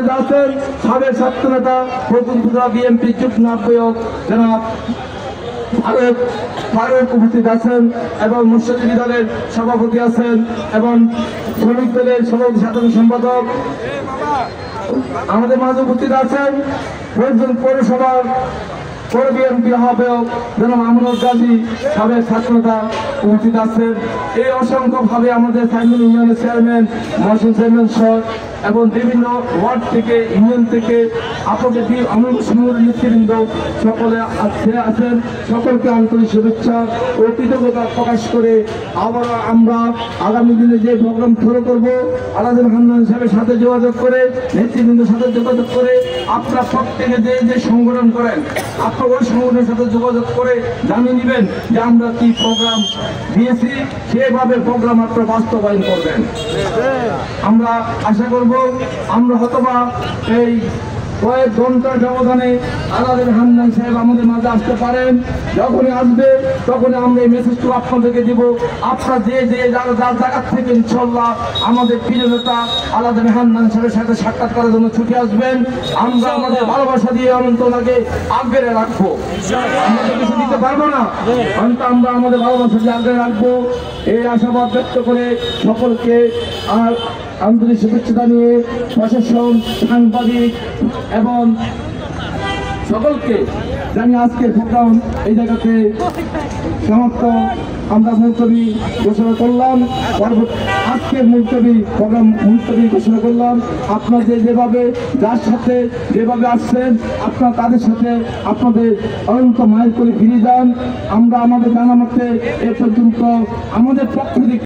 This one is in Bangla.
উপস্থিত আছেন সাবেক ছাত্র নেতা প্রথমপুরা বিএনপি যুগ্ম আহ্বায়ক জনাব ফারুক উপস্থিত আছেন এবং মুর্শিদী দলের সভাপতি আছেন এবং শ্রমিক দলের সভাপতি সাধারণ সম্পাদক আমাদের মাঝে উপস্থিত আছেন পৌরসভার পৌর বিএনপি আহ্বায়ক জনাব আমনুল গাজী সাবেক ছাত্র নেতা উপস্থিত আছেন। এই অসংখ্যভাবে আমাদের সাইমন ইউনিয়নের চেয়ারম্যান মহসিন চেয়ারম্যান সহ এবং বিভিন্ন ওয়ার্ড থেকে ইউনিয়ন থেকে আপনাদের আমল নেতৃবৃন্দ সকলে আছেন। সকলকে আন্তরিক শুভেচ্ছা ও কৃতজ্ঞতা প্রকাশ করে আবার আমরা আগামী দিনে যে প্রোগ্রাম শুরু করবো আলাদুল হান্নান সাহেবের সাথে যোগাযোগ করে নেতৃবৃন্দের সাথে যোগাযোগ করে আপনারা প্রত্যেকে যে সংগঠন করেন আপনার ওই সংগঠনের সাথে যোগাযোগ করে জানিয়ে নেবেন যে আমরা কি প্রোগ্রাম দিয়েছি, সেভাবে প্রোগ্রাম আপনারা বাস্তবায়ন করবেন। আমরা আশা করব আমরা হয়তোবা এই কয়েক ঘন্টার ব্যবধানে আলাদুল হান্নান সাহেব আমাদের মাঝে আসতে পারেন। যখনই আসবে তখনই আমরা এই মেসেজটুকু আপনাদেরকে দিব। আপনারা যে যার জায়গা থেকে ইনশাল্লাহ আমাদের প্রিয় নেতা আলাদুল হান্নান সাহেবের সাথে সাক্ষাৎ করার জন্য ছুটে আসবেন। আমরা আমাদের ভালোবাসা দিয়ে অনন্তনাকে আগলে রাখবো। আমরা তো কিছু দিতে পারবো না, অন্ত আমরা আমাদের ভালোবাসা দিয়ে আগলে রাখবো। এই আশাবাদ ব্যক্ত করে সকলকে আর আন্তরিক শুভেচ্ছা জানিয়ে প্রশাসন, সাংবাদিক এবং সকলকে জানিয়ে আজকের প্রোগ্রাম এই জায়গাতে সমাপ্ত। আমরা মুলতবি ঘোষণা করলাম, আজকের মুলতবি প্রোগ্রাম মুলতবি ঘোষণা করলাম। আপনাদের যেভাবে যার সাথে যেভাবে আসছেন আপনারা তাদের সাথে আপনাদের অনন্ত মাইল করে ফিরে যান। আমরা আমাদের জানা মতে এ পর্যন্ত আমাদের পক্ষ থেকে